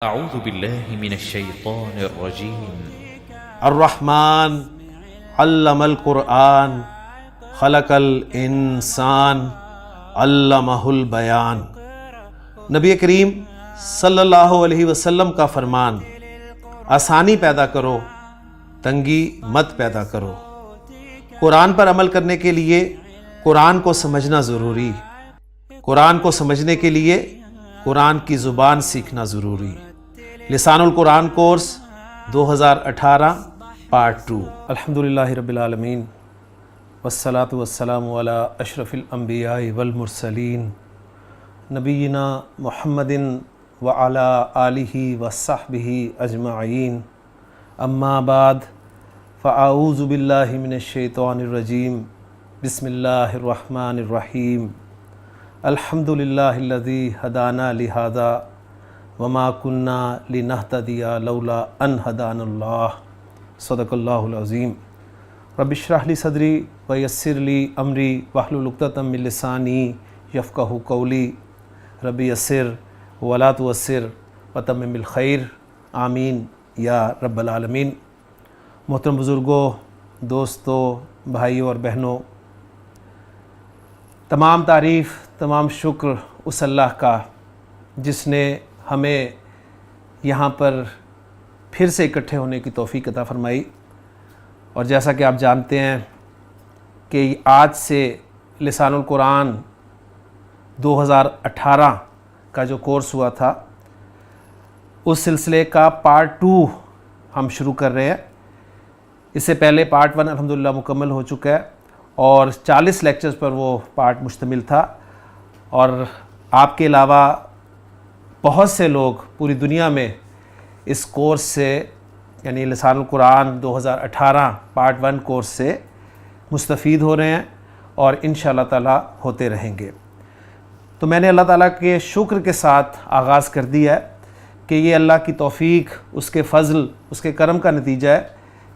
اعوذ باللہ من الشیطان الرجیم۔ الرحمن علم القرآن خلق الانسان علمہ البیان۔ نبی کریم صلی اللہ علیہ وسلم کا فرمان، آسانی پیدا کرو، تنگی مت پیدا کرو۔ قرآن پر عمل کرنے کے لیے قرآن کو سمجھنا ضروری، قرآن کو سمجھنے کے لیے قرآن کی زبان سیکھنا ضروری۔ لسان القرآن کورس 2018 پارٹ 2۔ الحمدللہ رب العالمین والصلاة والسلام علی اشرف الانبیاء والمرسلین نبینا محمد وعلی آلہ وصحبہ اجمعین، اما بعد فاعوذ باللہ من الشیطان الرجیم، بسم اللہ الرحمن الرحیم۔ الحمدللہ الذی ہدانا لہذا وما کننا لنہتدی لولا ان ہدانا اللہ، صدق اللہ العظیم۔ رب اشرح لی صدری ویسر لی امری واحلل عقدۃ من لسانی یفقہوا قولی، رب یسر ولا تعسر وتمم بالخیر، آمین یا رب العالمین۔ محترم بزرگوں، دوستوں، بھائیوں اور بہنوں، تمام تعریف، تمام شکر اس اللہ کا جس نے ہمیں یہاں پر پھر سے اکٹھے ہونے کی توفیق عطا فرمائی۔ اور جیسا کہ آپ جانتے ہیں کہ آج سے لسان القرآن 2018 کا جو کورس ہوا تھا، اس سلسلے کا پارٹ 2 ہم شروع کر رہے ہیں۔ اس سے پہلے پارٹ 1 الحمدللہ مکمل ہو چکا ہے اور 40 لیکچرز پر وہ پارٹ مشتمل تھا، اور آپ کے علاوہ بہت سے لوگ پوری دنیا میں اس کورس سے، یعنی لسان القرآن 2018 پارٹ 1 کورس سے مستفید ہو رہے ہیں اور انشاءاللہ تعالی ہوتے رہیں گے۔ تو میں نے اللہ تعالیٰ کے شکر کے ساتھ آغاز کر دیا ہے کہ یہ اللہ کی توفیق، اس کے فضل، اس کے کرم کا نتیجہ ہے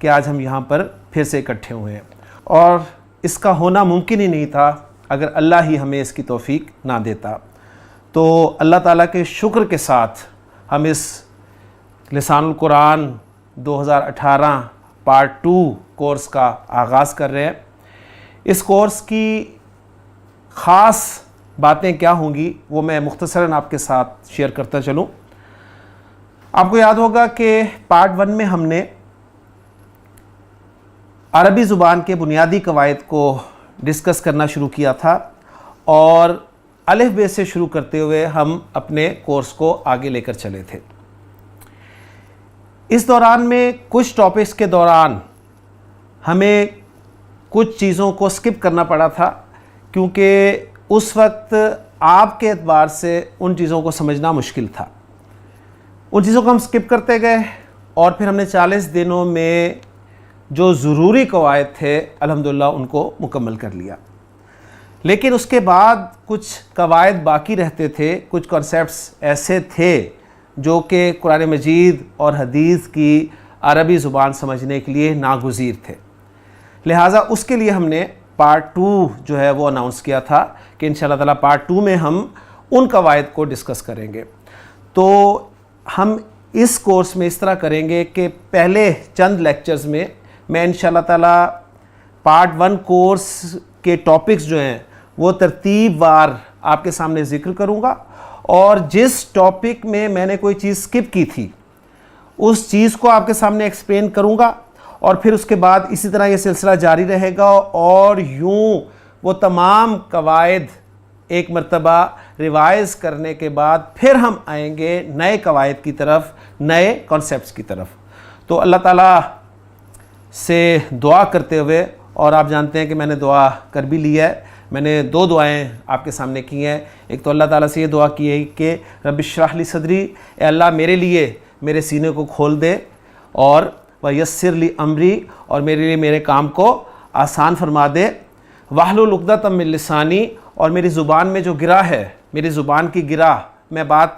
کہ آج ہم یہاں پر پھر سے اکٹھے ہوئے ہیں، اور اس کا ہونا ممکن ہی نہیں تھا اگر اللہ ہی ہمیں اس کی توفیق نہ دیتا۔ تو اللہ تعالیٰ کے شکر کے ساتھ ہم اس لسان القرآن 2018 پارٹ 2 کورس کا آغاز کر رہے ہیں۔ اس کورس کی خاص باتیں کیا ہوں گی وہ میں مختصراً آپ کے ساتھ شیئر کرتا چلوں۔ آپ کو یاد ہوگا کہ پارٹ 1 میں ہم نے عربی زبان کے بنیادی قواعد کو ڈسکس کرنا شروع کیا تھا، اور الف بے سے شروع کرتے ہوئے ہم اپنے کورس کو آگے لے کر چلے تھے۔ اس دوران میں کچھ ٹاپکس کے دوران ہمیں کچھ چیزوں کو سکپ کرنا پڑا تھا، کیونکہ اس وقت آپ کے اعتبار سے ان چیزوں کو سمجھنا مشکل تھا۔ ان چیزوں کو ہم سکپ کرتے گئے، اور پھر ہم نے 40 دنوں میں جو ضروری قواعد تھے الحمدللہ ان کو مکمل کر لیا۔ لیکن اس کے بعد کچھ قواعد باقی رہتے تھے، کچھ کانسیپٹس ایسے تھے جو کہ قرآن مجید اور حدیث کی عربی زبان سمجھنے کے لیے ناگزیر تھے، لہٰذا اس کے لیے ہم نے پارٹ 2 جو ہے وہ اناؤنس کیا تھا کہ انشاءاللہ تعالیٰ پارٹ 2 میں ہم ان قواعد کو ڈسکس کریں گے۔ تو ہم اس کورس میں اس طرح کریں گے کہ پہلے چند لیکچرز میں میں انشاءاللہ تعالیٰ پارٹ 1 کورس کے ٹاپکس جو ہیں وہ ترتیب وار آپ کے سامنے ذکر کروں گا، اور جس ٹاپک میں میں نے کوئی چیز سکپ کی تھی اس چیز کو آپ کے سامنے ایکسپلین کروں گا، اور پھر اس کے بعد اسی طرح یہ سلسلہ جاری رہے گا، اور یوں وہ تمام قواعد ایک مرتبہ ریوائز کرنے کے بعد پھر ہم آئیں گے نئے قواعد کی طرف، نئے کانسیپٹس کی طرف۔ تو اللہ تعالیٰ سے دعا کرتے ہوئے، اور آپ جانتے ہیں کہ میں نے دعا کر بھی لی ہے، میں نے 2 دعائیں آپ کے سامنے کی ہیں۔ ایک تو اللہ تعالیٰ سے یہ دعا کی ہے کہ رب اشرح لی صدری، اے اللہ میرے لیے میرے سینے کو کھول دے، اور ویسر لی امری، اور میرے لیے میرے کام کو آسان فرما دے، واحلل عقدۃ من لسانی، اور میری زبان میں جو گرہ ہے، میری زبان کی گرہ، میں بات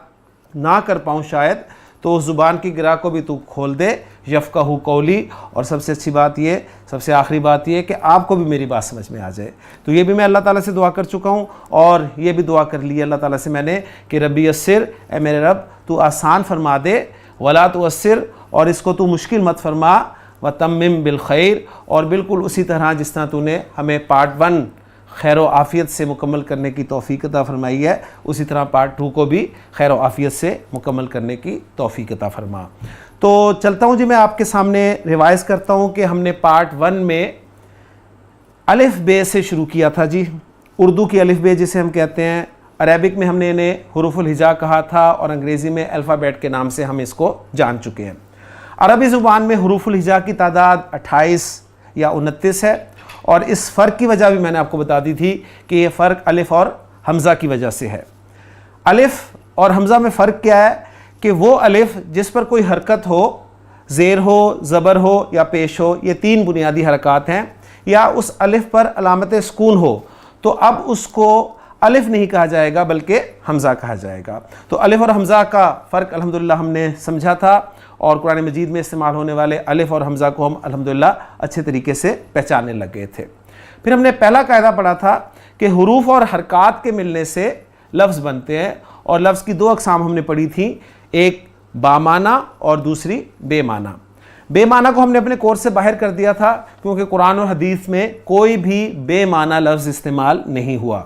نہ کر پاؤں شاید، تو اس زبان کی گرہ کو بھی تو کھول دے، یفقہوا قولی، اور سب سے اچھی بات یہ، سب سے آخری بات یہ کہ آپ کو بھی میری بات سمجھ میں آ جائے۔ تو یہ بھی میں اللہ تعالیٰ سے دعا کر چکا ہوں، اور یہ بھی دعا کر لی اللہ تعالیٰ سے میں نے کہ ربی یسر، اے میرے رب تو آسان فرما دے، ولا تعسر، اور اس کو تو مشکل مت فرما، وتمم بالخیر، اور بالکل اسی طرح جس طرح تو نے ہمیں پارٹ 1 خیر و عافیت سے مکمل کرنے کی توفیق عطا فرمائی ہے، اسی طرح پارٹ 2 کو بھی خیر و عافیت سے مکمل کرنے کی توفیق عطا فرما۔ تو چلتا ہوں جی، میں آپ کے سامنے ریوائز کرتا ہوں کہ ہم نے پارٹ 1 میں الف بے سے شروع کیا تھا جی، اردو کی الف بے جسے ہم کہتے ہیں، عربک میں ہم نے انہیں حروف الہجا کہا تھا، اور انگریزی میں الفابیٹ کے نام سے ہم اس کو جان چکے ہیں۔ عربی زبان میں حروف الہجا کی تعداد 28 یا 29 ہے، اور اس فرق کی وجہ بھی میں نے آپ کو بتا دی تھی کہ یہ فرق الف اور حمزہ کی وجہ سے ہے۔ الف اور حمزہ میں فرق کیا ہے کہ وہ الف جس پر کوئی حرکت ہو، زیر ہو، زبر ہو یا پیش ہو، یہ 3 بنیادی حرکات ہیں، یا اس الف پر علامت سکون ہو، تو اب اس کو الف نہیں کہا جائے گا بلکہ حمزہ کہا جائے گا۔ تو الف اور حمزہ کا فرق الحمدللہ ہم نے سمجھا تھا، اور قرآن مجید میں استعمال ہونے والے الف اور حمزہ کو ہم الحمدللہ اچھے طریقے سے پہچاننے لگ گئے تھے۔ پھر ہم نے پہلا قاعدہ پڑھا تھا کہ حروف اور حرکات کے ملنے سے لفظ بنتے ہیں، اور لفظ کی 2 اقسام ہم نے پڑھی تھیں، ایک بامعنی اور دوسری بے معنی۔ بے معنی کو ہم نے اپنے کورس سے باہر کر دیا تھا، کیونکہ قرآن اور حدیث میں کوئی بھی بے معنی لفظ استعمال نہیں ہوا۔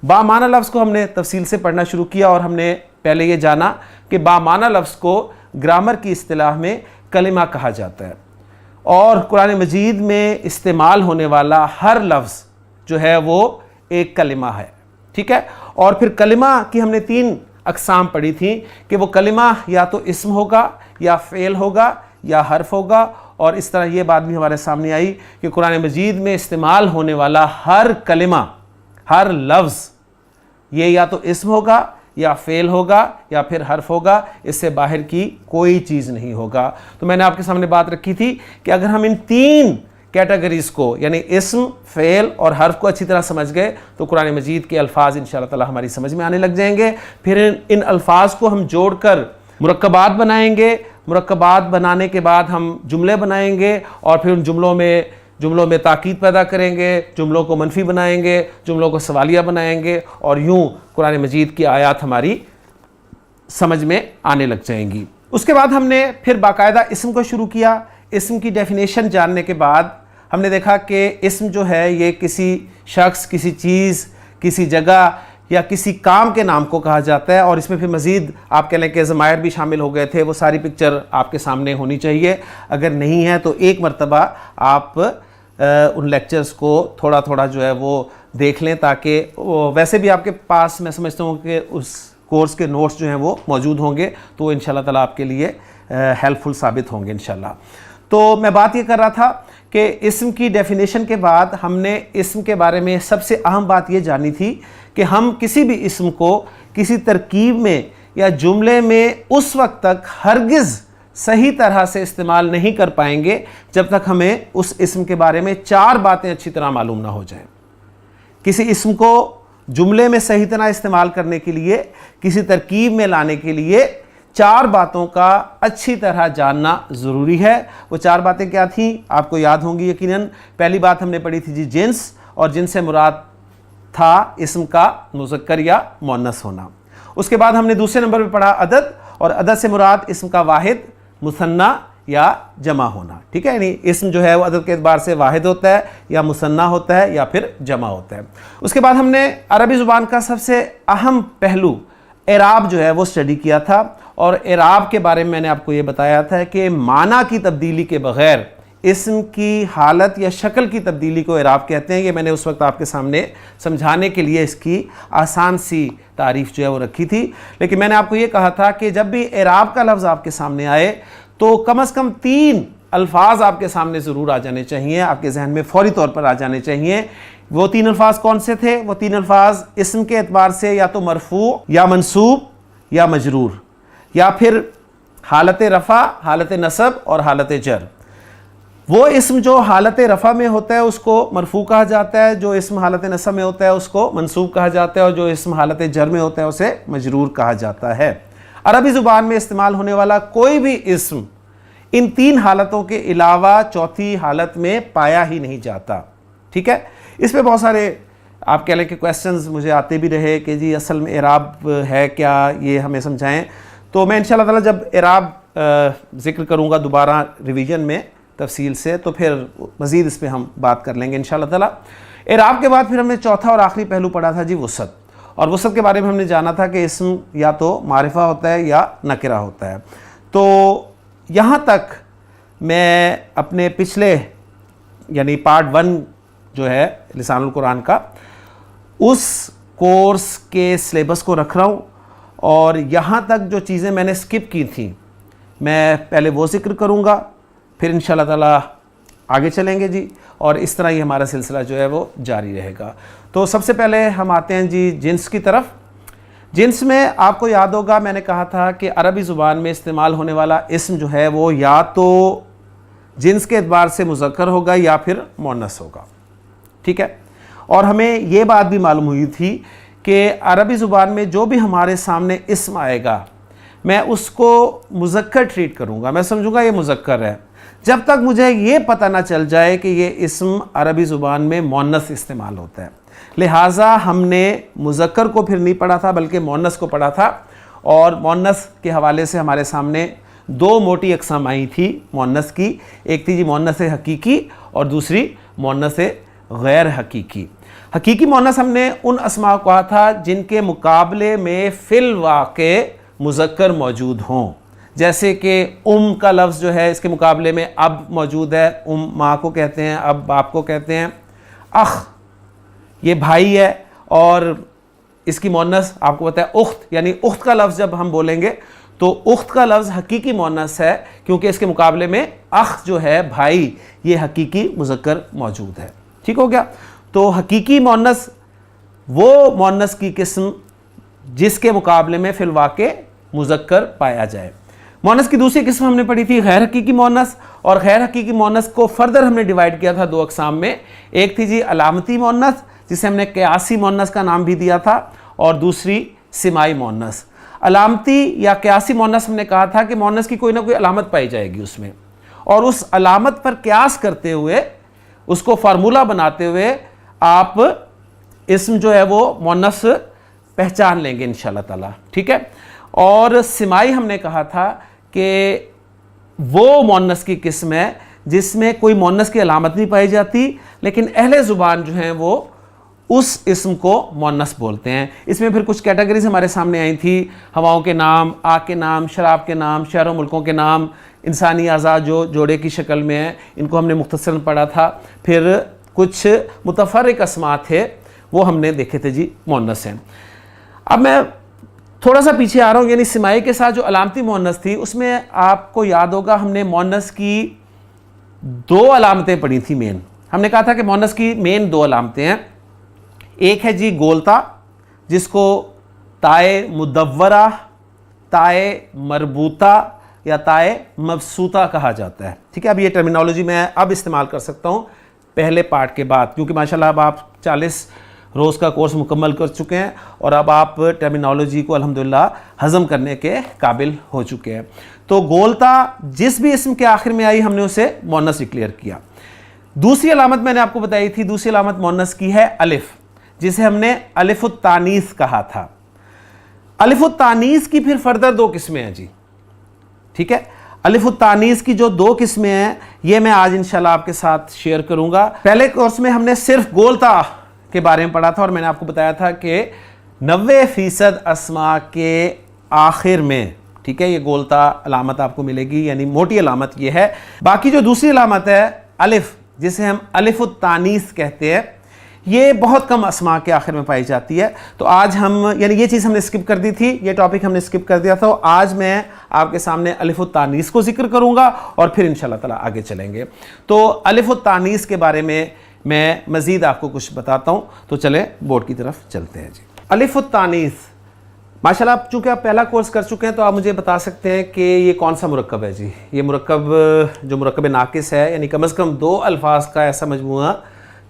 بامعنی لفظ کو ہم نے تفصیل سے پڑھنا شروع کیا، اور ہم نے پہلے یہ جانا کہ بامعنی لفظ کو گرامر کی اصطلاح میں کلمہ کہا جاتا ہے، اور قرآن مجید میں استعمال ہونے والا ہر لفظ جو ہے وہ ایک کلمہ ہے، ٹھیک ہے۔ اور پھر کلمہ کی ہم نے 3 اقسام پڑھی تھیں کہ وہ کلمہ یا تو اسم ہوگا، یا فعل ہوگا، یا حرف ہوگا، اور اس طرح یہ بات بھی ہمارے سامنے آئی کہ قرآن مجید میں استعمال ہونے والا ہر کلمہ، ہر لفظ، یہ یا تو اسم ہوگا، یا فعل ہوگا، یا پھر حرف ہوگا، اس سے باہر کی کوئی چیز نہیں ہوگا۔ تو میں نے آپ کے سامنے بات رکھی تھی کہ اگر ہم ان 3 کیٹیگریز کو، یعنی اسم، فعل اور حرف کو اچھی طرح سمجھ گئے تو قرآن مجید کے الفاظ انشاءاللہ تعالی ہماری سمجھ میں آنے لگ جائیں گے۔ پھر ان الفاظ کو ہم جوڑ کر مرکبات بنائیں گے، مرکبات بنانے کے بعد ہم جملے بنائیں گے، اور پھر ان جملوں میں تاکید پیدا کریں گے، جملوں کو منفی بنائیں گے، جملوں کو سوالیہ بنائیں گے، اور یوں قرآن مجید کی آیات ہماری سمجھ میں آنے لگ جائیں گی۔ اس کے بعد ہم نے پھر باقاعدہ اسم کو شروع کیا۔ اسم کی ڈیفینیشن جاننے کے بعد ہم نے دیکھا کہ اسم جو ہے یہ کسی شخص، کسی چیز، کسی جگہ یا کسی کام کے نام کو کہا جاتا ہے، اور اس میں پھر مزید آپ کہہ لیں کہ ضمائر بھی شامل ہو گئے تھے، وہ ساری پکچر آپ کے سامنے ہونی چاہیے، اگر نہیں ہے تو ایک مرتبہ آپ ان لیکچرز کو تھوڑا تھوڑا جو ہے وہ دیکھ لیں، تاکہ ویسے بھی آپ کے پاس میں سمجھتا ہوں کہ اس کورس کے نوٹس جو ہیں وہ موجود ہوں گے، تو وہ انشاءاللہ تعالیٰ آپ کے لیے ہیلپ فل ثابت ہوں گے انشاءاللہ۔ تو میں بات یہ کر رہا تھا کہ اسم کی ڈیفینیشن کے بعد ہم نے اسم کے بارے میں سب سے اہم بات یہ جانی تھی کہ ہم کسی بھی اسم کو کسی ترکیب میں یا جملے میں اس وقت تک ہرگز صحیح طرح سے استعمال نہیں کر پائیں گے جب تک ہمیں اس اسم کے بارے میں 4 باتیں اچھی طرح معلوم نہ ہو جائیں۔ کسی اسم کو جملے میں صحیح طرح استعمال کرنے کے لیے، کسی ترکیب میں لانے کے لیے 4 باتوں کا اچھی طرح جاننا ضروری ہے۔ وہ 4 باتیں کیا تھیں آپ کو یاد ہوں گی یقیناً۔ پہلی بات ہم نے پڑھی تھی جی جنس، اور جنس سے مراد تھا اسم کا مذکر یا مؤنث ہونا۔ اس کے بعد ہم نے دوسرے نمبر پہ پڑھا عدد، اور عدد سے مراد اسم کا واحد، مثنیٰ یا جمع ہونا، ٹھیک ہے، یعنی اسم جو ہے وہ عدد کے اعتبار سے واحد ہوتا ہے یا مثنیٰ ہوتا ہے یا پھر جمع ہوتا ہے۔ اس کے بعد ہم نے عربی زبان کا سب سے اہم پہلو اعراب جو ہے وہ اسٹڈی کیا تھا، اور اعراب کے بارے میں میں نے آپ کو یہ بتایا تھا کہ معنی کی تبدیلی کے بغیر اسم کی حالت یا شکل کی تبدیلی کو اعراب کہتے ہیں۔ یہ میں نے اس وقت آپ کے سامنے سمجھانے کے لیے اس کی آسان سی تعریف جو ہے وہ رکھی تھی، لیکن میں نے آپ کو یہ کہا تھا کہ جب بھی اعراب کا لفظ آپ کے سامنے آئے تو کم از کم 3 الفاظ آپ کے سامنے ضرور آ جانے چاہیے، آپ کے ذہن میں فوری طور پر آ جانے چاہیے۔ وہ 3 الفاظ کون سے تھے؟ وہ 3 الفاظ اسم کے اعتبار سے یا تو مرفوع یا منصوب یا مجرور، یا پھر حالت رفع، حالت نصب اور حالت جر۔ وہ اسم جو حالت رفع میں ہوتا ہے اس کو مرفوع کہا جاتا ہے، جو اسم حالت نصب میں ہوتا ہے اس کو منصوب کہا جاتا ہے، اور جو اسم حالت جر میں ہوتا ہے اسے مجرور کہا جاتا ہے۔ عربی زبان میں استعمال ہونے والا کوئی بھی اسم ان 3 حالتوں کے علاوہ چوتھی حالت میں پایا ہی نہیں جاتا. ٹھیک ہے. اس پہ بہت سارے آپ کہہ لیں کہ کویسچنز مجھے آتے بھی رہے کہ جی اصل میں اعراب ہے کیا, یہ ہمیں سمجھائیں. تو میں انشاءاللہ تعالی جب اعراب ذکر کروں گا دوبارہ ریویژن میں تفصیل سے, تو پھر مزید اس پہ ہم بات کر لیں گے انشاءاللہ تعالی. اعراب کے بعد پھر ہم نے چوتھا اور آخری پہلو پڑھا تھا جی وسعت, اور وسعت کے بارے میں ہم نے جانا تھا کہ اسم یا تو معرفہ ہوتا ہے یا نکرہ ہوتا ہے. تو یہاں تک میں اپنے پچھلے یعنی پارٹ 1 جو ہے لسان القرآن کا, اس کورس کے سلیبس کو رکھ رہا ہوں, اور یہاں تک جو چیزیں میں نے سکپ کی تھیں میں پہلے وہ ذکر کروں گا, پھر انشاءاللہ تعالی آگے چلیں گے جی, اور اس طرح ہی ہمارا سلسلہ جو ہے وہ جاری رہے گا. تو سب سے پہلے ہم آتے ہیں جی جنس کی طرف. جنس میں آپ کو یاد ہوگا میں نے کہا تھا کہ عربی زبان میں استعمال ہونے والا اسم جو ہے وہ یا تو جنس کے اعتبار سے مذکر ہوگا یا پھر مؤنث ہوگا. ٹھیک ہے. اور ہمیں یہ بات بھی معلوم ہوئی تھی کہ عربی زبان میں جو بھی ہمارے سامنے اسم آئے گا میں اس کو مذکر ٹریٹ کروں گا, میں سمجھوں گا یہ مذکر ہے, جب تک مجھے یہ پتہ نہ چل جائے کہ یہ اسم عربی زبان میں مؤنث استعمال ہوتا ہے. لہٰذا ہم نے مذکر کو پھر نہیں پڑھا تھا بلکہ مؤنث کو پڑھا تھا, اور مؤنث کے حوالے سے ہمارے سامنے 2 موٹی اقسام آئی تھی مؤنث کی. ایک تھی جی مؤنث حقیقی اور دوسری مؤنث غیر حقیقی. حقیقی مؤنث ہم نے ان اسماء کو کہا تھا جن کے مقابلے میں فی الواقع مذکر موجود ہوں, جیسے کہ کا لفظ جو ہے اس کے مقابلے میں اب موجود ہے, ماں کو کہتے ہیں, اب باپ کو کہتے ہیں. اخ یہ بھائی ہے, اور اس کی مؤنث آپ کو پتہ ہے اخت, یعنی اخت کا لفظ جب ہم بولیں گے تو اخت کا لفظ حقیقی مؤنث ہے, کیونکہ اس کے مقابلے میں اخ جو ہے بھائی یہ حقیقی مذکر موجود ہے. ٹھیک ہو گیا. تو حقیقی مؤنث وہ مؤنث کی قسم جس کے مقابلے میں فی الواقع مذکر پایا جائے. مؤنث کی دوسری قسم ہم نے پڑھی تھی غیر حقیقی مؤنث, اور غیر حقیقی مؤنث کو فردر ہم نے ڈیوائیڈ کیا تھا 2 اقسام میں. ایک تھی جی علامتی مؤنث جسے ہم نے قیاسی مؤنث کا نام بھی دیا تھا, اور دوسری سماعی مؤنث. علامتی یا قیاسی مؤنث ہم نے کہا تھا کہ مؤنث کی کوئی نہ کوئی علامت پائی جائے گی اس میں, اور اس علامت پر قیاس کرتے ہوئے اس کو فارمولہ بناتے ہوئے آپ اسم جو ہے وہ مؤنث پہچان لیں گے انشاءاللہ تعالی. ٹھیک ہے. اور سماعی ہم نے کہا تھا کہ وہ مؤنث کی قسم ہے جس میں کوئی مؤنث کی علامت نہیں پائی جاتی, لیکن اہل زبان جو ہیں وہ اس اسم کو مؤنث بولتے ہیں. اس میں پھر کچھ کیٹیگریز ہمارے سامنے آئی تھی, ہواؤں کے نام, آگ کے نام, شراب کے نام, شہروں ملکوں کے نام, انسانی اعضاء جو جوڑے کی شکل میں ہیں ان کو ہم نے مختصراً پڑھا تھا. پھر کچھ متفرق اسماء تھے وہ ہم نے دیکھے تھے جی مؤنث ہیں. اب میں تھوڑا سا پیچھے آ رہا ہوں, یعنی سماعی کے ساتھ جو علامتی مؤنث تھی اس میں آپ کو یاد ہوگا ہم نے مؤنث کی 2 علامتیں پڑھی تھی مین. ہم نے کہا تھا کہ مؤنث کی مین 2 علامتیں ہیں. ایک ہے جی گولتا جس کو تائے مدورہ, تائے مربوطہ یا تائے مبسوطہ کہا جاتا ہے. ٹھیک ہے. اب یہ ٹرمینالوجی میں اب استعمال کر سکتا ہوں پہلے پارٹ کے بعد, کیونکہ ماشاءاللہ اب آپ 40 روز کا کورس مکمل کر چکے ہیں اور اب آپ ٹرمینالوجی کو الحمدللہ ہضم کرنے کے قابل ہو چکے ہیں. تو گولتا جس بھی اسم کے آخر میں آئی ہم نے اسے مؤنث ڈکلیئر کیا. دوسری علامت میں نے آپ کو بتائی تھی, دوسری علامت مؤنث کی ہے الف, جسے ہم نے الف التانیث کہا تھا. الف التانیث کی پھر فردر 2 قسمیں ہیں جی. ٹھیک ہے. الف التانیث کی جو 2 قسمیں ہیں یہ میں آج انشاءاللہ آپ کے ساتھ شیئر کروں گا. پہلے کورس میں ہم نے صرف گولتا کے بارے میں پڑھا تھا, اور میں نے آپ کو بتایا تھا کہ 90% اسماء کے آخر میں, ٹھیک ہے, یہ گولتا علامت آپ کو ملے گی, یعنی موٹی علامت یہ ہے. باقی جو دوسری علامت ہے الف, جسے ہم الف التانیث کہتے ہیں, یہ بہت کم اسماء کے آخر میں پائی جاتی ہے. تو آج ہم, یعنی یہ چیز ہم نے سکپ کر دی تھی, یہ ٹاپک ہم نے سکپ کر دیا تھا. آج میں آپ کے سامنے الف التانیث کو ذکر کروں گا اور پھر انشاءاللہ تعالی آگے چلیں گے. تو الف التانیث کے بارے میں مزید آپ کو کچھ بتاتا ہوں. تو چلیں بورڈ کی طرف چلتے ہیں جی. الف التانیث, ماشاءاللہ آپ چونکہ آپ پہلا کورس کر چکے ہیں تو آپ مجھے بتا سکتے ہیں کہ یہ کون سا مرکب ہے جی. یہ مرکب جو مرکب ناقص ہے, یعنی کم از کم 2 الفاظ کا ایسا مجموعہ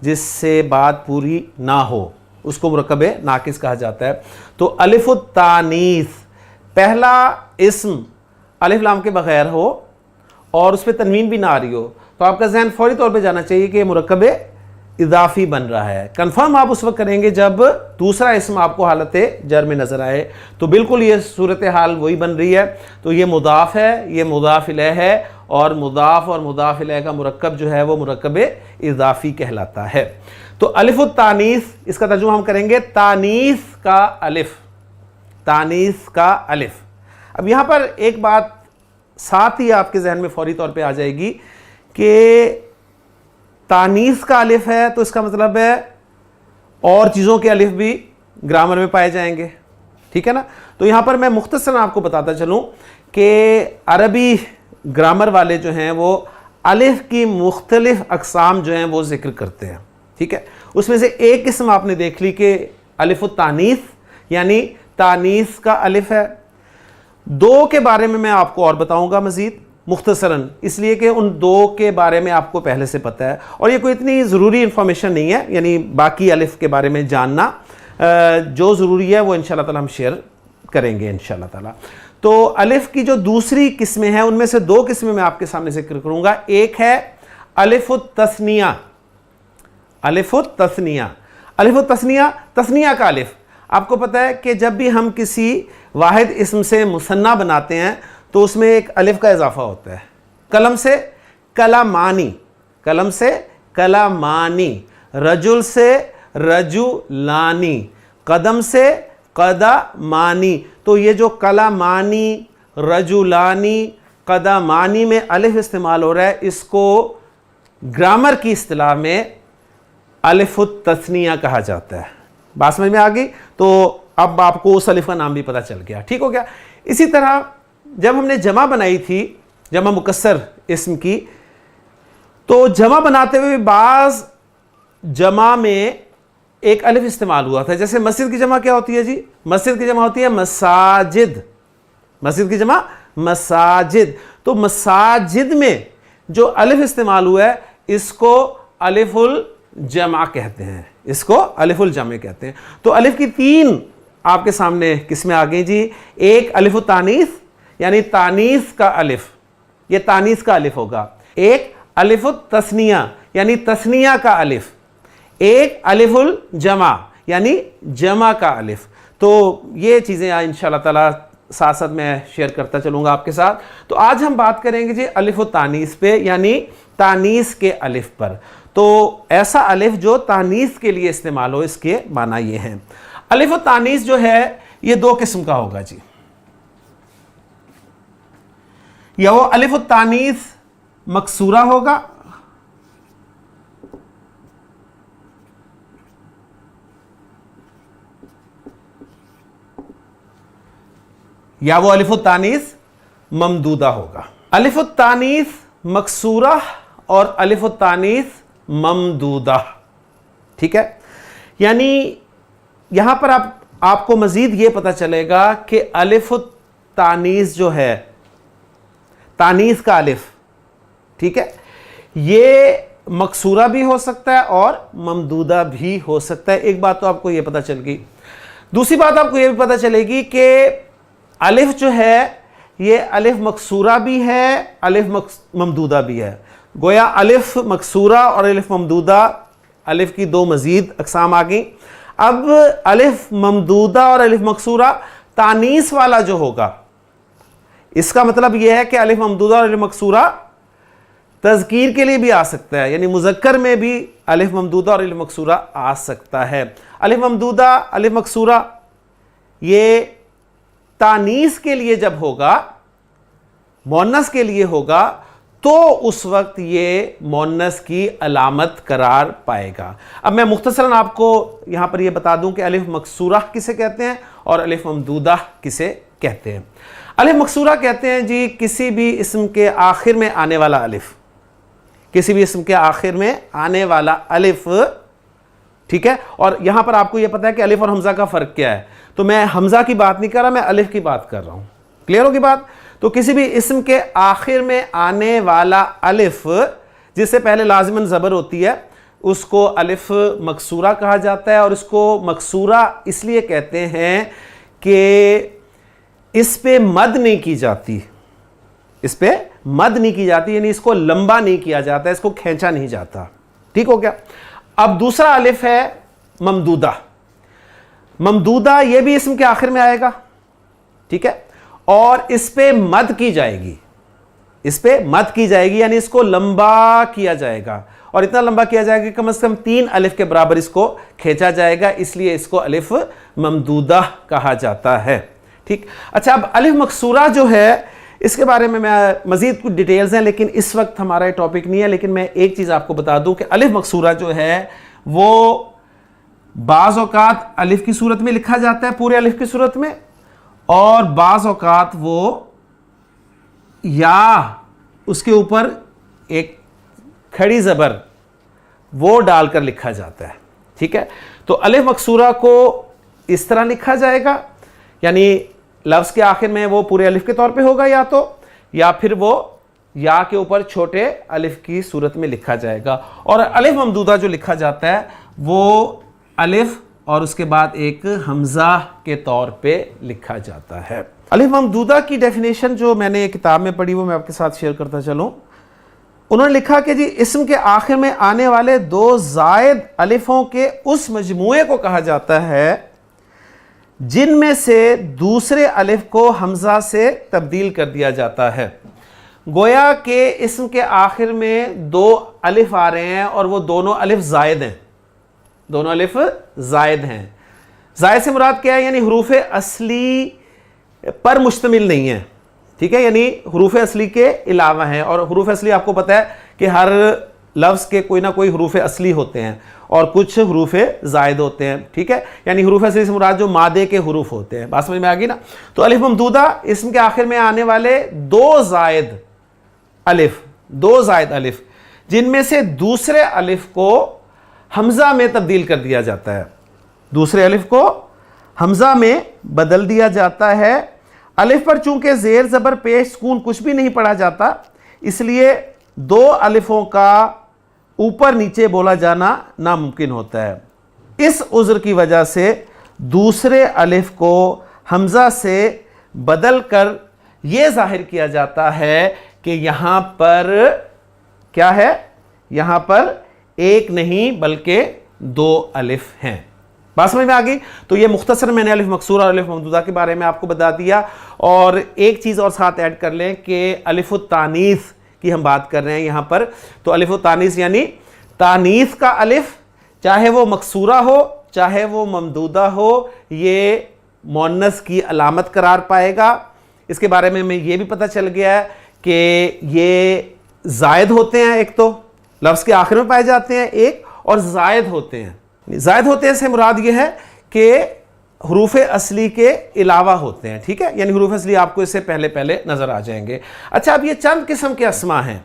جس سے بات پوری نہ ہو, اس کو مرکب ناقص کہا جاتا ہے. تو الف التانیث پہلا اسم الف لام کے بغیر ہو اور اس پہ تنوین بھی نہ آ رہی ہو تو آپ کا ذہن فوری طور پہ جانا چاہیے کہ یہ مرکب اضافی بن رہا ہے. کنفرم آپ اس وقت کریں گے جب دوسرا اسم آپ کو حالت جر میں نظر آئے. تو بالکل یہ صورتحال وہی بن رہی ہے. تو یہ مضاف ہے, یہ مضاف الیہ ہے, اور مضاف اور مضاف الیہ کا مرکب جو ہے وہ مرکب اضافی کہلاتا ہے. تو الف التانیث, اس کا ترجمہ ہم کریں گے تانیث کا الف, تانیث کا الف. اب یہاں پر ایک بات ساتھ ہی آپ کے ذہن میں فوری طور پہ آ جائے گی کہ تانیث کا الف ہے تو اس کا مطلب ہے اور چیزوں کے الف بھی گرامر میں پائے جائیں گے, ٹھیک ہے نا. تو یہاں پر میں مختصراً آپ کو بتاتا چلوں کہ عربی گرامر والے جو ہیں وہ الف کی مختلف اقسام جو ہیں وہ ذکر کرتے ہیں, ٹھیک ہے. اس میں سے ایک قسم آپ نے دیکھ لی کہ الف التانیث یعنی تانیث کا الف ہے. دو کے بارے میں آپ کو اور بتاؤں گا مزید مختصراً, اس لیے کہ ان دو کے بارے میں آپ کو پہلے سے پتہ ہے اور یہ کوئی اتنی ضروری انفارمیشن نہیں ہے, یعنی باقی الف کے بارے میں جاننا جو ضروری ہے وہ انشاءاللہ تعالی ہم شیئر کریں گے انشاءاللہ تعالی. تو الف کی جو دوسری قسمیں ہیں ان میں سے دو قسمیں میں آپ کے سامنے ذکر کروں گا. ایک ہے الف التثنیہ, الف التثنیہ. الف التثنیہ, تثنیہ کا الف. آپ کو پتہ ہے کہ جب بھی ہم کسی واحد اسم سے مثنیٰ بناتے ہیں تو اس میں ایک الف کا اضافہ ہوتا ہے. قلم سے کلامانی, قلم سے کلامانی, رجل سے رجلانی, قدم سے قدمانی. تو یہ جو کلامانی, رجلانی, قدمانی میں الف استعمال ہو رہا ہے, اس کو گرامر کی اصطلاح میں الف التثنیہ کہا جاتا ہے. بات سمجھ میں آ گئی؟ تو اب آپ کو اس الف کا نام بھی پتہ چل گیا, ٹھیک ہو گیا. اسی طرح جب ہم نے جمع بنائی تھی, جمع مکسر اسم کی, تو جمع بناتے ہوئے بعض جمع میں ایک الف استعمال ہوا تھا. جیسے مسجد کی جمع کیا ہوتی ہے جی؟ مسجد کی جمع ہوتی ہے مساجد, مسجد کی جمع مساجد. تو مساجد میں جو الف استعمال ہوا ہے اس کو الف الجمع کہتے ہیں, اس کو الف الجمع کہتے ہیں. تو الف کی تین آپ کے سامنے قسمیں آ گئی جی. ایک الف التانیث یعنی تانیث کا الف, یہ تانیث کا الف ہوگا. ایک الف التثنیہ یعنی تثنیہ کا الف. ایک الف الجمع یعنی جمع کا الف. تو یہ چیزیں انشاءاللہ تعالی ساتھ ساتھ میں شیئر کرتا چلوں گا آپ کے ساتھ. تو آج ہم بات کریں گے جی الف التانیث پہ یعنی تانیث کے الف پر. تو ایسا الف جو تانیث کے لیے استعمال ہو, اس کے معنی یہ ہیں. الف التانیث جو ہے یہ دو قسم کا ہوگا جی. یا وہ الف التانیث مکسورہ ہوگا, یا وہ الف التانیث ممدودہ ہوگا. الف التانیث مکسورہ اور الف التانیث ممدودہ, ٹھیک ہے. یعنی یہاں پر آپ کو مزید یہ پتہ چلے گا کہ الف التانیث جو ہے, تانیث کا الف, ٹھیک ہے, یہ مکسورہ بھی ہو سکتا ہے اور ممدودہ بھی ہو سکتا ہے. ایک بات تو آپ کو یہ پتہ چل گئی. دوسری بات آپ کو یہ بھی پتہ چلے گی کہ الف جو ہے یہ الف مکسورہ بھی ہے, الف ممدودہ بھی ہے. گویا الف مکسورہ اور الف ممدودہ, الف کی دو مزید اقسام آ گئیں. اب الف ممدودہ اور الف مکسورہ تانیث والا جو ہوگا, اس کا مطلب یہ ہے کہ الف ممدودہ اور الف مکسورہ تذکیر کے لیے بھی آ سکتا ہے, یعنی مذکر میں بھی الف ممدودہ اور الف مکسورہ آ سکتا ہے. الف ممدودہ الف مکسورہ یہ تانیث کے لیے جب ہوگا, مؤنث کے لیے ہوگا, تو اس وقت یہ مؤنث کی علامت قرار پائے گا. اب میں مختصراً آپ کو یہاں پر یہ بتا دوں کہ الف مکسورہ کسے کہتے ہیں اور الف ممدودہ کسے کہتے ہیں. الف مکسورہ کہتے ہیں جی کسی بھی اسم کے آخر میں آنے والا الف, کسی بھی اسم کے آخر میں آنے والا الف, ٹھیک ہے. اور یہاں پر آپ کو یہ پتا ہے کہ الف اور حمزہ کا فرق کیا ہے, تو میں حمزہ کی بات نہیں کر رہا, میں الف کی بات کر رہا ہوں. کلیئر ہوگی بات؟ تو کسی بھی اسم کے آخر میں آنے والا الف جس سے پہلے لازماً زبر ہوتی ہے اس کو الف مکسورہ کہا جاتا ہے. اور اس کو مکسورہ اس لیے کہتے ہیں کہ اس پہ مد نہیں کی جاتی، اس پہ مد نہیں کی جاتی، یعنی اس کو لمبا نہیں کیا جاتا، اس کو کھینچا نہیں جاتا. ٹھیک ہو گیا. اب دوسرا الف ہے ممدودہ. ممدودہ یہ بھی اسم کے آخر میں آئے گا. ٹھیک ہے. اور اس پہ مد کی جائے گی، اس پہ مد کی جائے گی، یعنی اس کو لمبا کیا جائے گا، اور اتنا لمبا کیا جائے گا کہ کم از کم 3 الف کے برابر اس کو کھینچا جائے گا، اس لیے اس کو الف ممدودہ کہا جاتا ہے. ٹھیک. اچھا، اب الف مکسورہ جو ہے اس کے بارے میں مزید کچھ ڈیٹیلز ہیں، لیکن اس وقت ہمارا یہ ٹاپک نہیں ہے. لیکن میں ایک چیز آپ کو بتا دوں کہ الف مکسورہ جو ہے وہ بعض اوقات الف کی صورت میں لکھا جاتا ہے، پورے الف کی صورت میں، اور بعض اوقات وہ یا اس کے اوپر ایک کھڑی زبر وہ ڈال کر لکھا جاتا ہے. ٹھیک ہے. تو الف مکسورہ کو اس طرح لکھا جائے گا، یعنی لفظ کے آخر میں وہ پورے الف کے طور پہ ہوگا یا پھر وہ یا کے اوپر چھوٹے الف کی صورت میں لکھا جائے گا. اور الف ممدودہ جو لکھا جاتا ہے وہ الف اور اس کے بعد ایک حمزہ کے طور پہ لکھا جاتا ہے. الف ممدودہ کی ڈیفینیشن جو میں نے کتاب میں پڑھی وہ میں آپ کے ساتھ شیئر کرتا چلوں. انہوں نے لکھا کہ جی اسم کے آخر میں آنے والے 2 زائد الفوں کے اس مجموعے کو کہا جاتا ہے جن میں سے دوسرے الف کو حمزہ سے تبدیل کر دیا جاتا ہے. گویا کہ اسم کے آخر میں 2 الف آ رہے ہیں اور وہ دونوں الف زائد ہیں، دونوں الف زائد ہیں. زائد سے مراد کیا ہے؟ یعنی حروف اصلی پر مشتمل نہیں ہے. ٹھیک ہے. یعنی حروف اصلی کے علاوہ ہیں، اور حروف اصلی آپ کو پتہ ہے کہ ہر لفظ کے کوئی نہ کوئی حروف اصلی ہوتے ہیں اور کچھ حروف زائد ہوتے ہیں. ٹھیک ہے. یعنی حروف اصلی سے مراد جو مادے کے حروف ہوتے ہیں. بات سمجھ میں آ گئی نا؟ تو الف ممدودہ اسم کے آخر میں آنے والے 2 زائد الف جن میں سے دوسرے الف کو حمزہ میں تبدیل کر دیا جاتا ہے، دوسرے الف کو حمزہ میں بدل دیا جاتا ہے. الف پر چونکہ زیر زبر پیش سکون کچھ بھی نہیں پڑھا جاتا، اس لیے 2 الفوں کا اوپر نیچے بولا جانا ناممکن ہوتا ہے. اس عذر کی وجہ سے دوسرے الف کو حمزہ سے بدل کر یہ ظاہر کیا جاتا ہے کہ یہاں پر کیا ہے؟ یہاں پر ایک نہیں بلکہ 2 الف ہیں. بات سمجھ میں آ گئی؟ تو یہ مختصر میں نے الف مکسورہ اور الف ممدودہ کے بارے میں آپ کو بتا دیا. اور ایک چیز اور ساتھ ایڈ کر لیں کہ الف التانیث کی ہم بات کر رہے ہیں یہاں پر. تو الف التانیث یعنی تانیث کا الف، چاہے وہ مکسورہ ہو چاہے وہ ممدودہ ہو، یہ مؤنث کی علامت قرار پائے گا. اس کے بارے میں ہمیں یہ بھی پتہ چل گیا ہے کہ یہ زائد ہوتے ہیں، ایک تو لفظ کے آخر میں پائے جاتے ہیں، ایک اور زائد ہوتے ہیں. زائد ہوتے ہیں سے مراد یہ ہے کہ حروف اصلی کے علاوہ ہوتے ہیں. ٹھیک ہے. یعنی حروف اصلی آپ کو اس سے پہلے نظر آ جائیں گے. اچھا، اب یہ چند قسم کے اسما ہیں.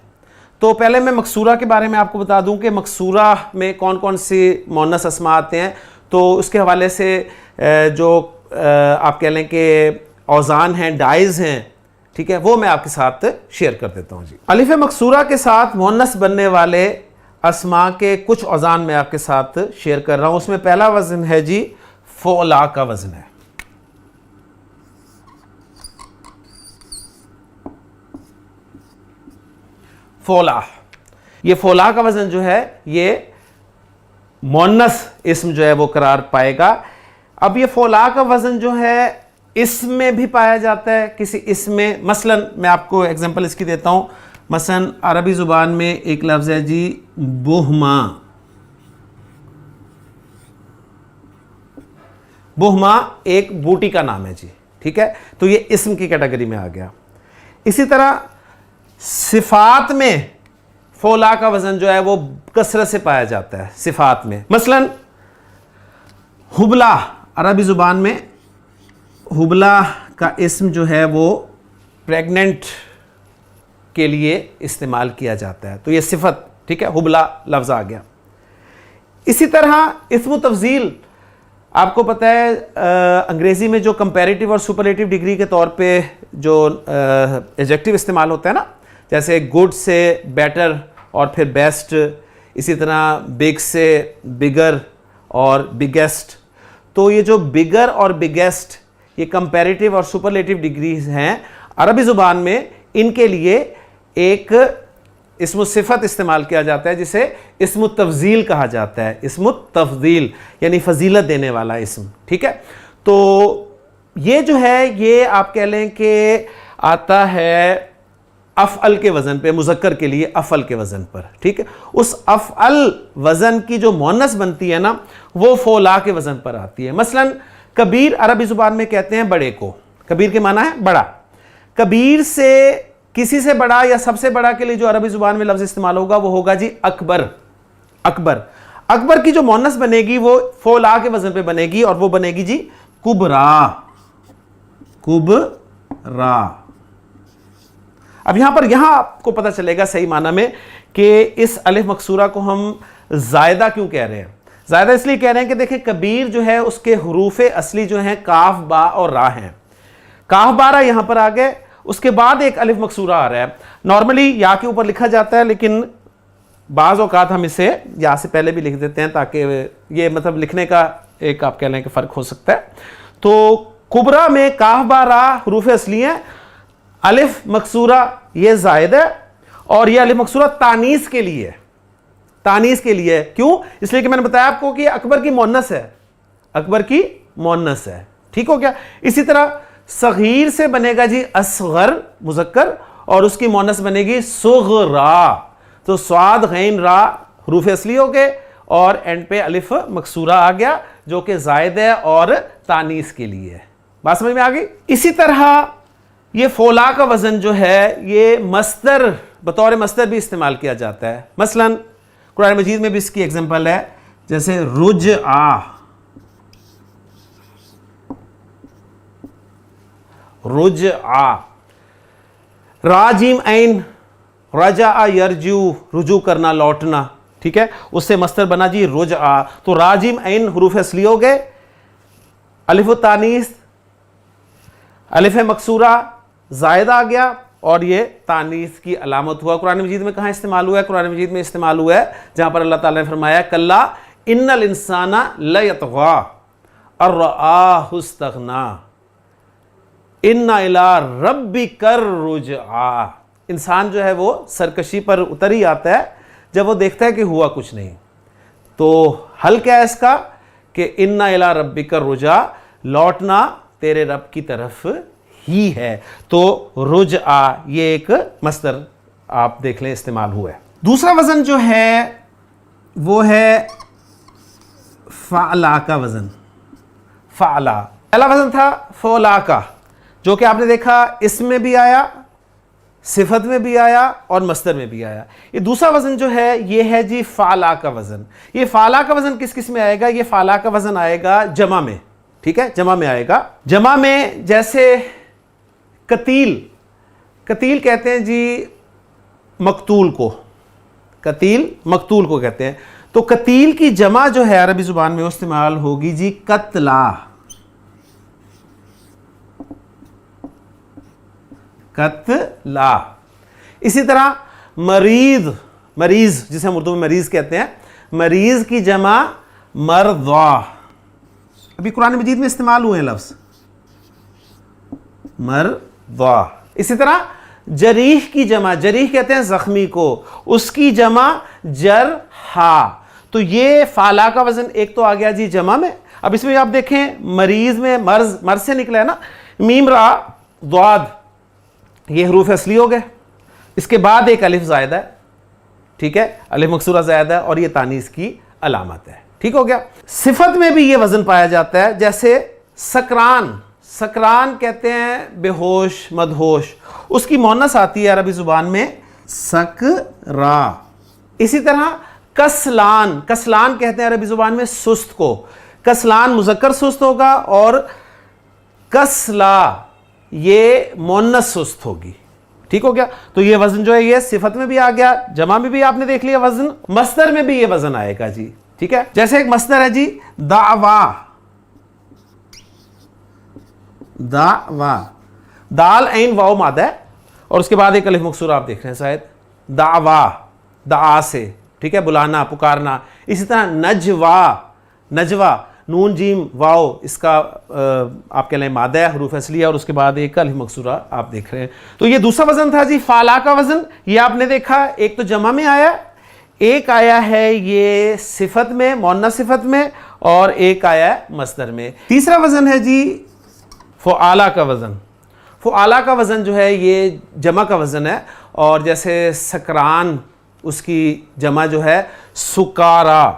تو پہلے میں مکسورہ کے بارے میں آپ کو بتا دوں کہ مکسورہ میں کون کون سی مؤنث اسما آتے ہیں. تو اس کے حوالے سے جو آپ کہہ لیں کہ اوزان ہیں، ڈائز ہیں، ٹھیک ہے، وہ میں آپ کے ساتھ شیئر کر دیتا ہوں. جی، الف مکسورہ کے ساتھ مؤنث بننے والے اسما کے کچھ اوزان میں آپ کے ساتھ شیئر کر رہا ہوں. اس میں پہلا وزن ہے جی فولا کا وزن ہے. فولا، یہ فولا کا وزن جو ہے یہ مؤنث اسم جو ہے وہ قرار پائے گا. اب یہ فولا کا وزن جو ہے اسم میں بھی پایا جاتا ہے، کسی اسم میں. مثلا میں آپ کو ایگزامپل اس کی دیتا ہوں. مثلا عربی زبان میں ایک لفظ ہے جی بہما. بہما ایک بوٹی کا نام ہے جی. ٹھیک ہے. تو یہ اسم کی کیٹیگری میں آ گیا. اسی طرح صفات میں فولا کا وزن جو ہے وہ کثرت سے پایا جاتا ہے صفات میں. مثلا حبلہ، عربی زبان میں حبلہ کا اسم جو ہے وہ پریگننٹ کے لیے استعمال کیا جاتا ہے. تو یہ صفت، ٹھیک ہے، حبلہ لفظ آ گیا. اسی طرح اسم و تفضیل آپ کو پتہ ہے انگریزی میں جو کمپیریٹیو اور سپرلیٹیو ڈگری کے طور پہ جو ایڈجیکٹیو استعمال ہوتا ہے نا، جیسے گڈ سے بیٹر اور پھر بیسٹ، اسی طرح بگ سے بگر اور بگیسٹ. تو یہ جو بگر اور بگیسٹ یہ کمپیریٹیو اور سپرلیٹیو ڈگریز ہیں عربی زبان میں. ان کے لیے ایک اسم الصفت استعمال کیا جاتا ہے جسے اسم التفضیل کہا جاتا ہے. اسم التفضیل یعنی فضیلت دینے والا اسم. ٹھیک ہے, تو یہ جو ہے یہ آپ کہہ لیں کہ آتا ہے افعل کے وزن پہ, مذکر کے لیے افعل کے وزن پر. ٹھیک ہے, اس افعل وزن کی جو مؤنث بنتی ہے نا وہ فولا کے وزن پر آتی ہے. مثلا کبیر عربی زبان میں کہتے ہیں بڑے کو. کبیر کے معنی ہے بڑا. کبیر سے کسی سے بڑا یا سب سے بڑا کے لیے جو عربی زبان میں لفظ استعمال ہوگا وہ ہوگا جی اکبر. اکبر. اکبر کی جو مؤنث بنے گی وہ فولا کے وزن پہ بنے گی اور وہ بنے گی جی کبرا. کبرا. اب یہاں آپ کو پتہ چلے گا صحیح معنی میں کہ اس الف مکسورہ کو ہم زائدہ کیوں کہہ رہے ہیں. زائدہ اس لیے کہہ رہے ہیں کہ دیکھیں کبیر جو ہے اس کے حروف اصلی جو ہیں کاف با اور را ہیں. کاف با را یہاں پر آ گئے, اس کے بعد ایک الف مکسورہ آ رہا ہے. نارملی یا کے اوپر لکھا جاتا ہے لیکن بعض اوقات ہم اسے یا سے پہلے بھی لکھ دیتے ہیں تاکہ یہ مطلب لکھنے کا ایک آپ کہہ لیں کہ فرق ہو سکتا ہے. تو کبرا میں کاف با را حروف اصلی ہیں, الف مکسورہ یہ زائد ہے اور یہ الف مکسورہ تانیث کے لیے. تانیث کے لیے کیوں؟ اس لیے کہ میں نے بتایا آپ کو کہ اکبر کی مؤنث ہے. اکبر کی مؤنث ہے. ٹھیک ہو گیا. اسی طرح صغیر سے بنے گا جی اصغر مذکر اور اس کی مؤنث بنے گی صغرا. تو صاد غین را حروف اصلی ہو گئے اور اینڈ پہ الف مکسورہ آ گیا جو کہ زائد ہے اور تانیث کے لیے. بات سمجھ میں آ گئی؟ اسی طرح یہ فولا کا وزن جو ہے یہ مصدر بطور مصدر بھی استعمال کیا جاتا ہے. مثلا قرآن مجید میں بھی اس کی ایگزامپل ہے جیسے رجعا. رجعا. راجیم عین رجع یرجو رجوع کرنا لوٹنا. ٹھیک ہے, اس سے مصدر بنا جی رجعا. تو راجیم عین حروف اصلی ہو گئے, الف التانیث الف مکسورہ زائد آ گیا اور یہ تانیث کی علامت ہوا. قرآن مجید میں کہاں استعمال ہوا ہے؟ قرآن مجید میں استعمال ہوا ہے جہاں پر اللہ تعالیٰ نے فرمایا کلا ان الانسان لیطغی ان رآہ استغنی ان الی ربک الرجعی. انسان جو ہے وہ سرکشی پر اتر ہی آتا ہے جب وہ دیکھتا ہے کہ ہوا کچھ نہیں. تو حل کیا ہے اس کا کہ ان الی ربک الرجعی, لوٹنا تیرے رب کی طرف ہی ہے. تو رجعا یہ ایک مصدر آپ دیکھ لیں استعمال ہوا ہے. دوسرا وزن جو ہے وہ ہے فعلا کا وزن. فعلا پہلا وزن تھا فولا کا جو کہ آپ نے دیکھا اسم میں بھی آیا, صفت میں بھی آیا اور مصدر میں بھی آیا. یہ دوسرا وزن جو ہے یہ ہے جی فعلا کا وزن. یہ فعلا کا وزن کس میں آئے گا؟ یہ فعلا کا وزن آئے گا جمع میں. ٹھیک ہے, جمع میں آئے گا. جمع میں جیسے قتیل. قتیل کہتے ہیں جی مقتول کو. قتیل مقتول کو کہتے ہیں. تو قتیل کی جمع جو ہے عربی زبان میں استعمال ہوگی جی قتلا. قتلا. اسی طرح مریض. مریض جسے ہم اردو میں مریض کہتے ہیں, مریض کی جمع مرضا. ابھی قرآن مجید میں استعمال ہوئے ہیں لفظ مرضا. اسی طرح جریح کی جمع, جریح کہتے ہیں زخمی کو, اس کی جمع جرحا. تو یہ فعلا کا وزن ایک تو آ گیا جی جمع میں. اب اس میں آپ دیکھیں مریض میں مرض سے نکلا ہے نا, میم را ضاد یہ حروف اصلی ہو گئے. اس کے بعد ایک الف زائدہ ہے. ٹھیک ہے, الف مکسورہ زائدہ ہے اور یہ تانیث کی علامت ہے. ٹھیک ہو گیا. صفت میں بھی یہ وزن پایا جاتا ہے جیسے سکران. سکران کہتے ہیں بے ہوش مدہوش, اس کی مؤنث آتی ہے عربی زبان میں سکرا. اسی طرح کسلان. کسلان کہتے ہیں عربی زبان میں سست کو. کسلان مذکر سست ہوگا اور کسلا یہ مؤنث سست ہوگی. ٹھیک ہو گیا. تو یہ وزن جو ہے یہ صفت میں بھی آ گیا, جمع میں بھی آپ نے دیکھ لیا وزن, مصدر میں بھی یہ وزن آئے گا جی. ٹھیک ہے, جیسے ایک مصدر ہے جی دعوا. دعوا دال عین واو مادہ ہے اور اس کے بعد ایک الف مکسورہ آپ دیکھ رہے ہیں شاید. دعوا دعا سے. ٹھیک ہے, بلانا پکارنا. اسی طرح نجوا. نجوا نون جیم واو اس کا آپ کہہ لیں مادہ ہے، حروف اصلیہ، اور اس کے بعد ایک الف مکسورہ آپ دیکھ رہے ہیں. تو یہ دوسرا وزن تھا جی فعلا کا وزن. یہ آپ نے دیکھا ایک تو جمع میں آیا، ایک آیا ہے یہ صفت میں، مؤنث صفت میں، اور ایک آیا ہے مصدر میں. تیسرا وزن ہے جی فعالا کا وزن. فعالا کا وزن جو ہے یہ جمع کا وزن ہے، اور جیسے سکران اس کی جمع جو ہے سکارا.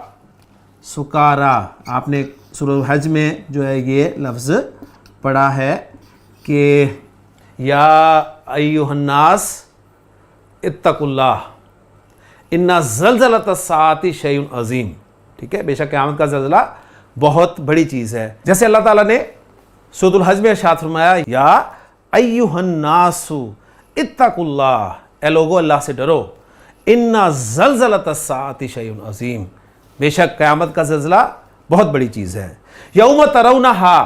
سکارا آپ نے سورہ الحج میں جو ہے یہ لفظ پڑھا ہے کہ یا ایھا الناس اتقوا اللہ ان زلزلۃ الساعۃ شیء عظیم. ٹھیک ہے، بے شک قیامت کا زلزلہ بہت بڑی چیز ہے. جیسے اللہ تعالیٰ نے سورۃ الحج میں ارشاد فرمایا یا ایھا الناس اتقوا اللہ، اے لوگو اللہ سے ڈرو، ان زلزلۃ الساعۃ شیء عظیم، بے شک قیامت کا زلزلہ بہت بڑی چیز ہے. یوم ترونھا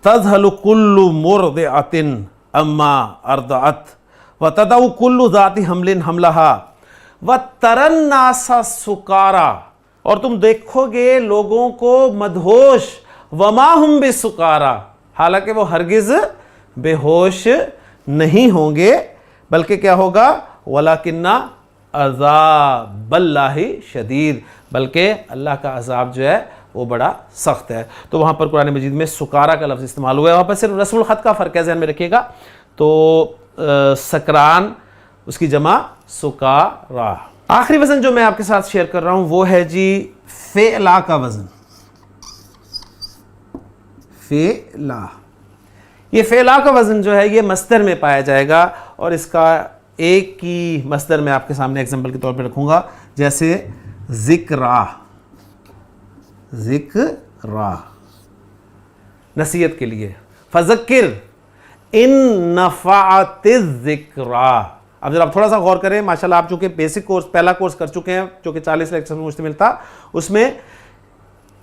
تذہل کل مرضعۃ اما ارضعت وتضع کل ذات حمل حملھا وتری الناس سکارا، اور تم دیکھو گے لوگوں کو مدہوش، وما ہم بسکارا، حالانکہ وہ ہرگز بے ہوش نہیں ہوں گے، بلکہ کیا ہوگا ولیکن عذاب اللہ شدید، بلکہ اللہ کا عذاب جو ہے وہ بڑا سخت ہے. تو وہاں پر قرآن مجید میں سکارا کا لفظ استعمال ہوا ہے، وہاں پر صرف رسم الخط کا فرق ہے، ذہن میں رکھیے گا. تو سکران اس کی جمع سکارا. آخری وزن جو میں آپ کے ساتھ شیئر کر رہا ہوں وہ ہے جی فعلا کا وزن. فعلا، یہ فعلا کا وزن جو ہے یہ مصدر میں پایا جائے گا، اور اس کا ایک کی مصدر میں آپ کے سامنے ایگزامپل کے طور پہ رکھوں گا، جیسے ذکرا. ذکرا نصیحت کے لیے، فذکر ان نفعت الذکرا. اب ذرا آپ تھوڑا سا غور کریں، ماشاءاللہ آپ چونکہ بیسک کورس پہلا کورس کر چکے ہیں جو کہ 40 لیکچر میں مشتمل تھا، اس میں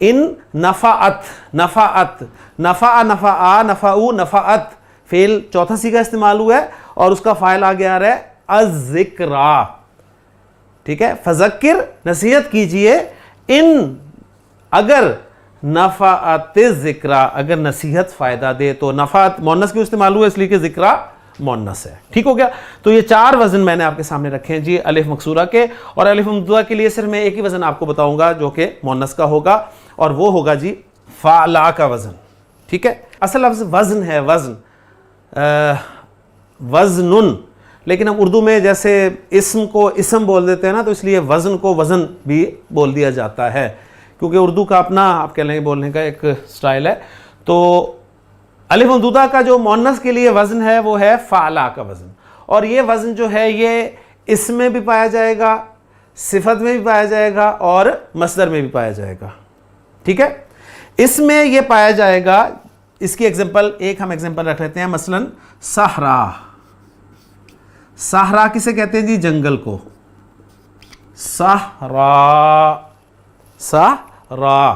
ان نفعت، نفعت، نفع، نفعا، نفعو، نفعت، فعل چوتھا صیغہ استعمال ہوا ہے، اور اس کا فاعل آگے آ رہا ہے الذکرا. ٹھیک ہے، فذکر نصیحت کیجئے، ان اگر نفعت ذکرا، اگر نصیحت فائدہ دے، تو نفعت مؤنث کیوں استعمال ہوا؟ اس لیے کہ ذکرا مؤنث ہے. ٹھیک ہو گیا. تو یہ 4 وزن میں نے آپ کے سامنے رکھے ہیں جی الف مکسورہ کے، اور الف ممدودہ کے لیے صرف میں ایک ہی وزن آپ کو بتاؤں گا جو کہ مؤنث کا ہوگا، اور وہ ہوگا جی فعلا کا وزن. ٹھیک ہے، اصل لفظ وزن ہے، وزن، وزنن، لیکن ہم اردو میں جیسے اسم کو اسم بول دیتے ہیں نا، تو اس لیے وزن کو وزن بھی بول دیا جاتا ہے، کیونکہ اردو کا اپنا آپ کہہ لیں بولنے کا ایک سٹائل ہے. تو الف ممدودہ کا جو مؤنث کے لیے وزن ہے وہ ہے فعلا کا وزن، اور یہ وزن جو ہے یہ اسم میں بھی پایا جائے گا، صفت میں بھی پایا جائے گا، اور مصدر میں بھی پایا جائے گا. ٹھیک ہے، اس میں یہ پایا جائے گا. اس کی ایگزامپل ایک ہم ایگزامپل رکھ لیتے ہیں، مثلا صحرا. صحرا کسے کہتے ہیں جی؟ جنگل کو. صحرا، صحرا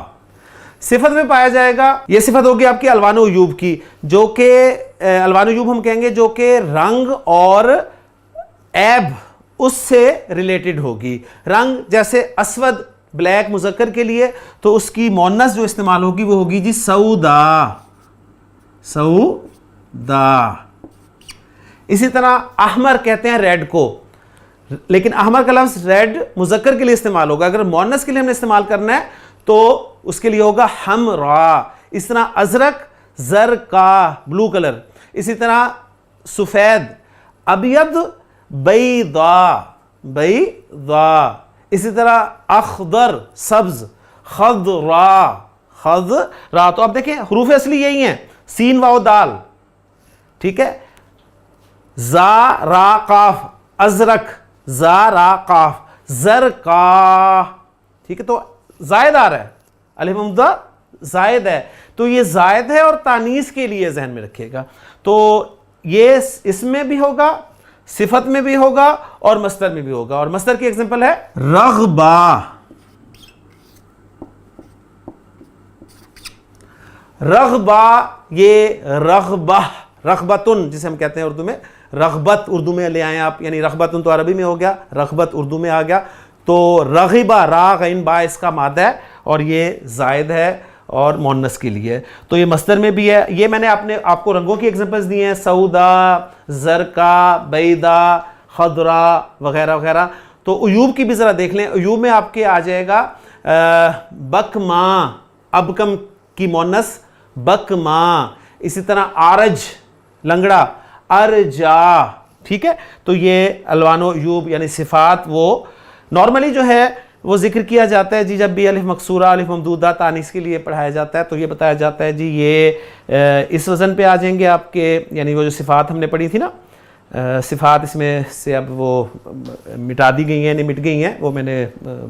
صفت میں پایا جائے گا. یہ صفت ہوگی آپ کی الوان و عیوب کی، جو کہ الوان و عیوب ہم کہیں گے جو کہ رنگ اور عیب اس سے ریلیٹڈ ہوگی. رنگ جیسے اسود بلیک مذکر کے لیے، تو اس کی مؤنث جو استعمال ہوگی وہ ہوگی جی سودا. سودا. اسی طرح احمر کہتے ہیں ریڈ کو، لیکن احمر کا لفظ ریڈ مذکر کے لیے استعمال ہوگا، اگر مؤنث کے لیے ہم نے استعمال کرنا ہے تو اس کے لیے ہوگا حمرا. اس طرح ازرق زرقا بلو کلر. اسی طرح سفید ابیض بیضا بیضا. اسی طرح اخضر سبز خضرا خضرا. تو اب دیکھیں حروف اصلی یہی ہیں، سین واو دال. ٹھیک ہے، زا را قاف ازرق، زا را قاف زرقا. ٹھیک ہے، تو زائد آ رہا ہے، الف ممدودہ زائد ہے، تو یہ زائد ہے اور تانیث کے لیے ذہن میں رکھیے گا. تو یہ اس میں بھی ہوگا، صفت میں بھی ہوگا، اور مصدر میں بھی ہوگا. اور مصدر کی ایگزامپل ہے رغبہ. رغبہ، یہ رغبہ، رغبتن جسے ہم کہتے ہیں اردو میں، رغبت اردو میں لے آئیں آپ، یعنی رغبتن تو عربی میں ہو گیا، رغبت اردو میں آ گیا. تو رغبہ را غین با اس کا مادہ ہے، اور یہ زائد ہے، اور مونس کے لیے. تو یہ مصدر میں بھی ہے. یہ میں نے آپ کو رنگوں کی ایگزامپلس دی ہیں, سودا, زرقا, بیدا, خضرا وغیرہ وغیرہ. تو عیوب کی بھی ذرا دیکھ لیں. عیوب میں آپ کے آ جائے گا بکما, ابکم کی مونس بکما. اسی طرح آرج لنگڑا, ارجا. ٹھیک ہے, تو یہ الوان و عیوب یعنی صفات وہ نارملی جو ہے وہ ذکر کیا جاتا ہے جی. جب بھی الف مکسورہ, الف ممدودہ تانیث کے لیے پڑھایا جاتا ہے تو یہ بتایا جاتا ہے جی یہ اس وزن پہ آ جائیں گے آپ کے, یعنی وہ جو صفات ہم نے پڑھی تھی نا, صفات اس میں سے اب وہ مٹا دی گئی ہیں, نہیں مٹ گئی ہیں, وہ میں نے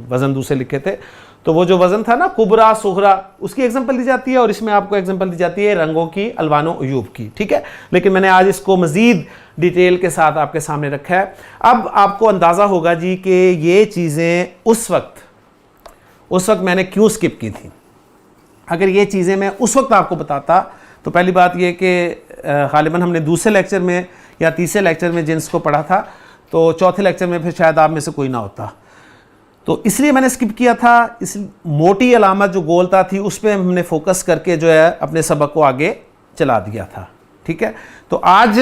وزن دوسرے لکھے تھے. تو وہ جو وزن تھا نا کبرا صغرا, اس کی ایگزامپل دی جاتی ہے, اور اس میں آپ کو ایگزامپل دی جاتی ہے رنگوں کی, الوان و عیوب کی. ٹھیک ہے, لیکن میں نے آج اس کو مزید ڈیٹیل کے ساتھ آپ کے سامنے رکھا ہے. اب آپ کو اندازہ ہوگا جی کہ یہ چیزیں اس وقت میں نے کیوں سکپ کی تھی. اگر یہ چیزیں میں اس وقت آپ کو بتاتا تو پہلی بات یہ کہ غالباً ہم نے دوسرے لیکچر میں یا تیسرے لیکچر میں جنس کو پڑھا تھا, تو چوتھے لیکچر میں پھر شاید آپ میں سے کوئی نہ ہوتا. تو اس لیے میں نے سکپ کیا تھا. اس موٹی علامت جو گولتا تھی اس پہ ہم نے فوکس کر کے جو ہے اپنے سبق کو آگے چلا دیا تھا. ٹھیک ہے, تو آج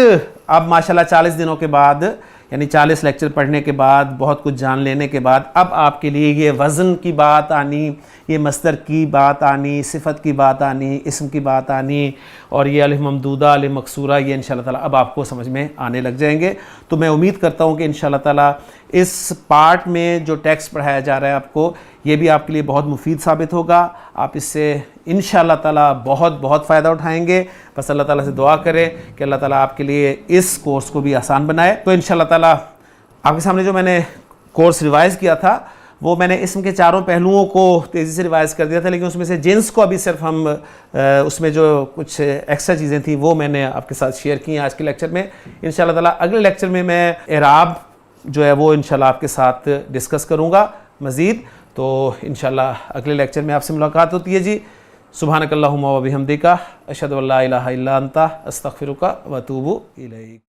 اب ماشاءاللہ 40 دنوں کے بعد, یعنی 40 لیکچر پڑھنے کے بعد, بہت کچھ جان لینے کے بعد, اب آپ کے لیے یہ وزن کی بات آنی, یہ مصدر کی بات آنی, صفت کی بات آنی, اسم کی بات آنی, اور یہ الف ممدودہ, الف مکسورہ, یہ انشاءاللہ تعالیٰ اب آپ کو سمجھ میں آنے لگ جائیں گے. تو میں امید کرتا ہوں کہ انشاءاللہ تعالیٰ اس پارٹ میں جو ٹیکسٹ پڑھایا جا رہا ہے آپ کو, یہ بھی آپ کے لیے بہت مفید ثابت ہوگا. آپ اس سے انشاءاللہ تعالیٰ بہت بہت فائدہ اٹھائیں گے. بس اللہ تعالیٰ سے دعا کریں کہ اللہ تعالیٰ آپ کے لیے اس کورس کو بھی آسان بنائے. تو انشاءاللہ تعالیٰ آپ کے سامنے جو میں نے کورس ریوائز کیا تھا وہ میں نے اسم کے چاروں پہلوؤں کو تیزی سے ریوائز کر دیا تھا, لیکن اس میں سے جنس کو ابھی صرف ہم اس میں جو کچھ ایکسٹرا چیزیں تھیں وہ میں نے آپ کے ساتھ شیئر کی ہیں آج کے لیکچر میں. انشاءاللہ تعالیٰ اگلے لیکچر میں اعراب جو ہے وہ انشاءاللہ آپ کے ساتھ ڈسکس کروں گا مزید. تو انشاءاللہ اگلے لیکچر میں آپ سے ملاقات ہوتی ہے جی. سبحانک اللہم و بحمدک, اشہد ان لا الہ الا انت, استغفرک و اتوب الیک.